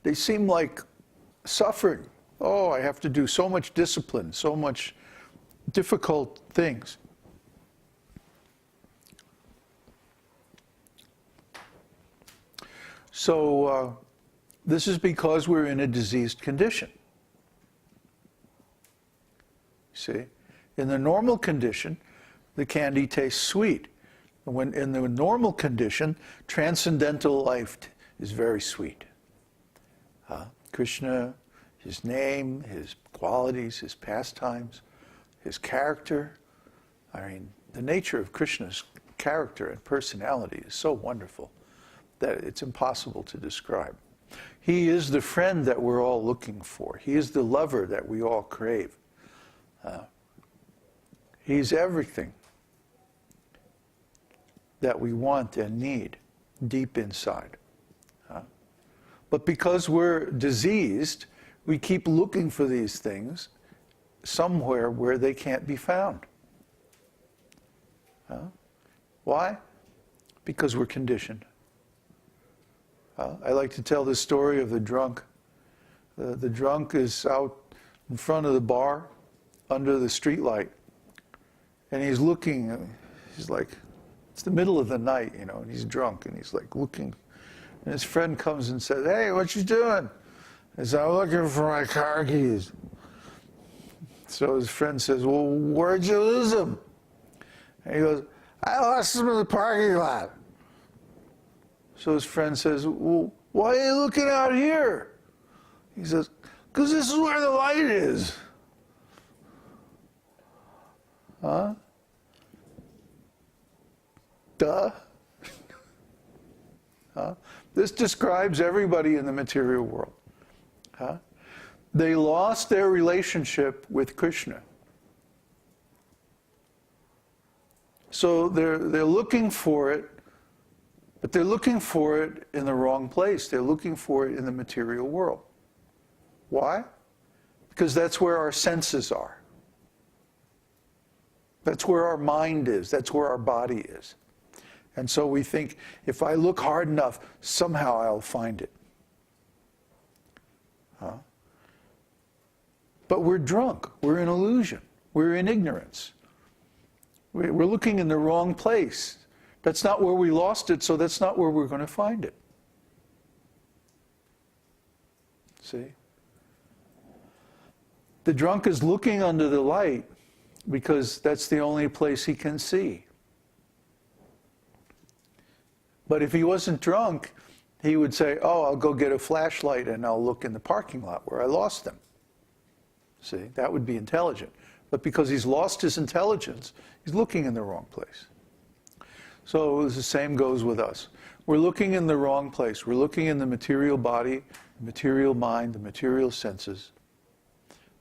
they seem like suffering. Oh, I have to do so much discipline, so much difficult things. So this is because we're in a diseased condition. See? In the normal condition, the candy tastes sweet. When in the normal condition, transcendental life is very sweet. Krishna, his name, his qualities, his pastimes, his character. I mean, the nature of Krishna's character and personality is so wonderful that it's impossible to describe. He is the friend that we're all looking for. He is the lover that we all crave. He's everything that we want and need deep inside. But because we're diseased, we keep looking for these things somewhere where they can't be found. Why? Because we're conditioned. I like to tell the story of the drunk. The drunk is out in front of the bar under the street light, and he's looking, he's like, it's the middle of the night, you know, and he's drunk, and he's like looking, and his friend comes and says, "Hey, what you doing?" He says, "I'm looking for my car keys." So his friend says, "Well, where'd you lose them?" And he goes, "I lost them in the parking lot." So his friend says, "Well, why are you looking out here?" He says, "Because this is where the light is." Huh? Duh. Huh? This describes everybody in the material world. Huh? They lost their relationship with Krishna. So they're looking for it, but they're looking for it in the wrong place. They're looking for it in the material world. Why? Because that's where our senses are. That's where our mind is. That's where our body is. And so we think, if I look hard enough, somehow I'll find it. Huh? But we're drunk. We're in illusion. We're in ignorance. We're looking in the wrong place. That's not where we lost it, so that's not where we're going to find it. See? The drunk is looking under the light because that's the only place he can see. But if he wasn't drunk, he would say, "Oh, I'll go get a flashlight and I'll look in the parking lot where I lost them." See, that would be intelligent. But because he's lost his intelligence, he's looking in the wrong place. So the same goes with us. We're looking in the wrong place. We're looking in the material body, the material mind, the material senses,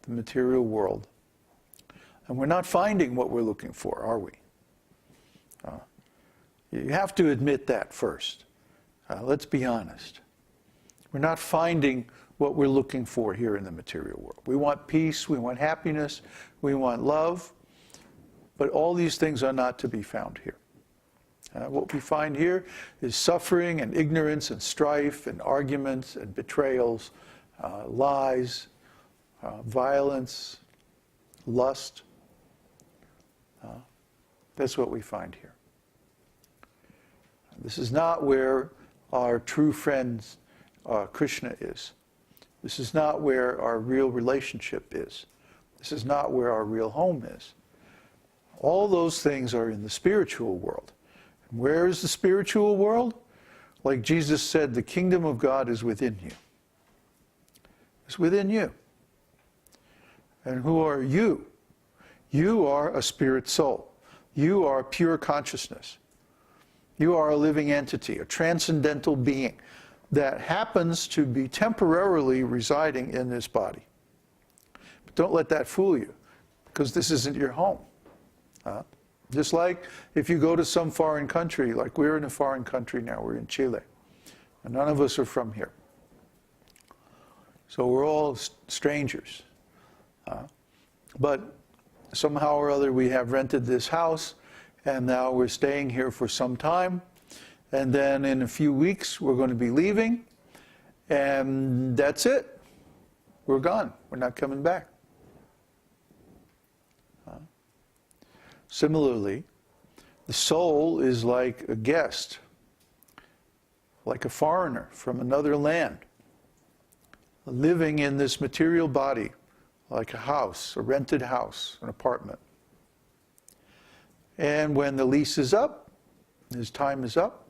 the material world. And we're not finding what we're looking for, are we? You have to admit that first. Let's be honest. We're not finding what we're looking for here in the material world. We want peace, we want happiness, we want love, but all these things are not to be found here. What we find here is suffering and ignorance and strife and arguments and betrayals, lies, violence, lust. That's what we find here. This is not where our true friend Krishna is. This is not where our real relationship is. This is not where our real home is. All those things are in the spiritual world. And where is the spiritual world? Like Jesus said, the kingdom of God is within you. It's within you. And who are you? You are a spirit soul. You are pure consciousness. You are a living entity, a transcendental being that happens to be temporarily residing in this body. But don't let that fool you, because this isn't your home. Just like if you go to some foreign country, like we're in a foreign country now, we're in Chile, and none of us are from here. So we're all strangers. But somehow or other we have rented this house, and now we're staying here for some time, and then in a few weeks we're going to be leaving, and that's it. We're gone. We're not coming back. Similarly, the soul is like a guest, like a foreigner from another land, living in this material body, like a house, a rented house, an apartment. And when the lease is up, his time is up,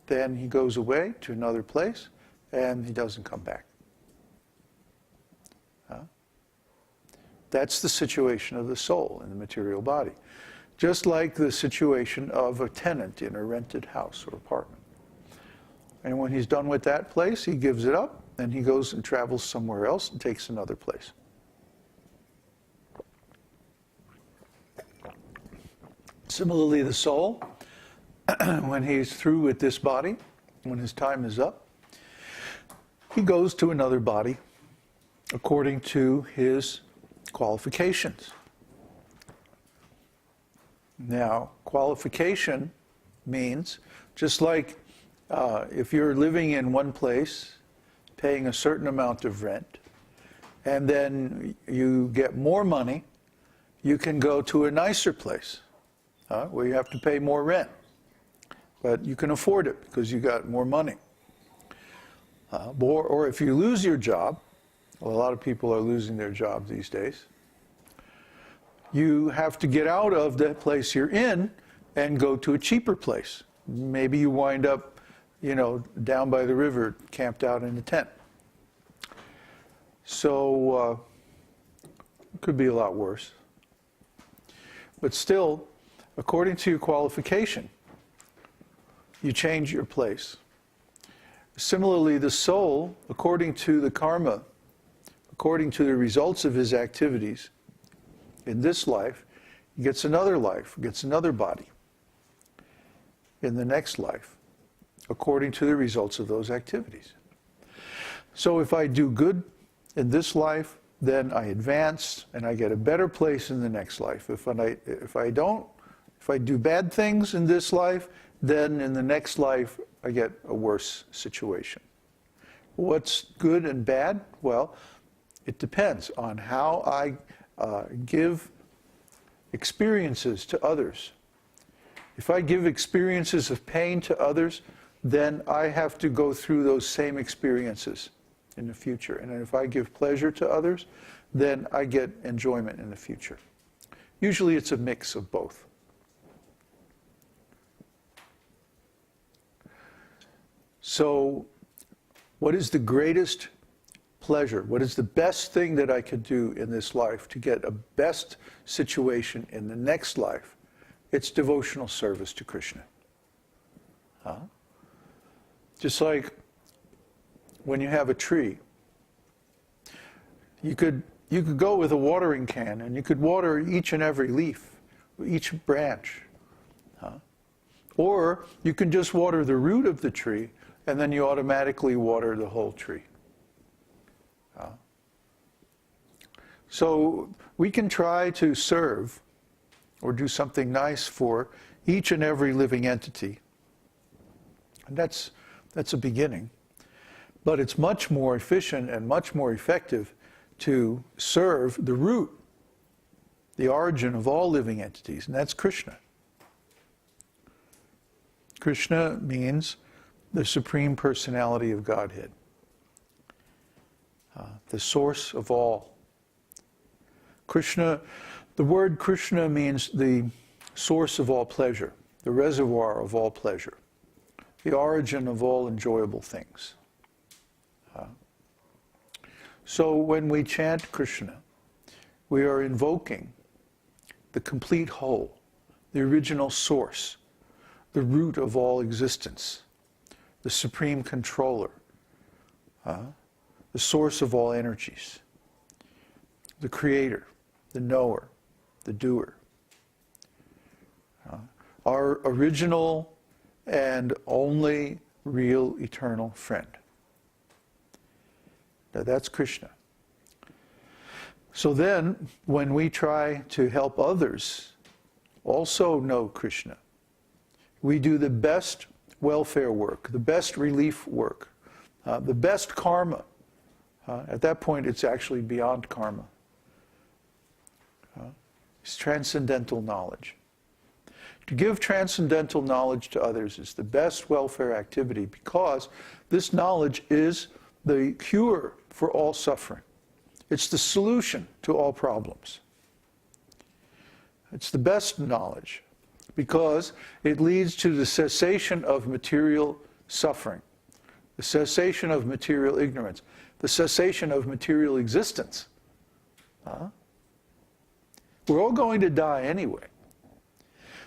then he goes away to another place, and he doesn't come back. That's the situation of the soul in the material body. Just like the situation of a tenant in a rented house or apartment. And when he's done with that place, he gives it up, and he goes and travels somewhere else and takes another place. Similarly, the soul, when he's through with this body, when his time is up, he goes to another body according to his qualifications. Now, qualification means, just like if you're living in one place, paying a certain amount of rent, and then you get more money, you can go to a nicer place where you have to pay more rent. But you can afford it because you got more money. Or if you lose your job, well, a lot of people are losing their jobs these days, you have to get out of the place you're in and go to a cheaper place. Maybe you wind up, down by the river, camped out in a tent. So it could be a lot worse. But still, according to your qualification, you change your place. Similarly, the soul, according to the karma, according to the results of his activities, in this life, gets another life, gets another body. In the next life, according to the results of those activities. So if I do good in this life, then I advance and I get a better place in the next life. If I do bad things in this life, then in the next life I get a worse situation. What's good and bad? Well, it depends on how I give experiences to others. If I give experiences of pain to others, then I have to go through those same experiences in the future. And if I give pleasure to others, then I get enjoyment in the future. Usually it's a mix of both. So, what is the greatest pleasure? What is the best thing that I could do in this life to get a best situation in the next life? It's devotional service to Krishna. Just like when you have a tree, you could go with a watering can and you could water each and every leaf, each branch. Or you can just water the root of the tree and then you automatically water the whole tree. So we can try to serve or do something nice for each and every living entity. And that's a beginning. But it's much more efficient and much more effective to serve the root, the origin of all living entities, and that's Krishna. Krishna means the Supreme Personality of Godhead, the source of all. Krishna, the word Krishna means the source of all pleasure, the reservoir of all pleasure, the origin of all enjoyable things. So when we chant Krishna, we are invoking the complete whole, the original source, the root of all existence, the supreme controller, the source of all energies, the creator, the knower, the doer. Our original and only real eternal friend. Now that's Krishna. So then, when we try to help others also know Krishna, we do the best welfare work, the best relief work, The best karma, at that point it's actually beyond karma. It's transcendental knowledge. To give transcendental knowledge to others is the best welfare activity because this knowledge is the cure for all suffering. It's the solution to all problems. It's the best knowledge because it leads to the cessation of material suffering, the cessation of material ignorance, the cessation of material existence. We're all going to die anyway.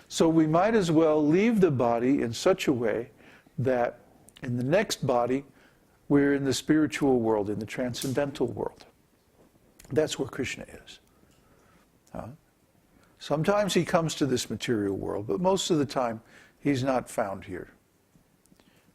So we might as well leave the body in such a way that in the next body, we're in the spiritual world, in the transcendental world. That's where Krishna is. Sometimes he comes to this material world, but most of the time he's not found here.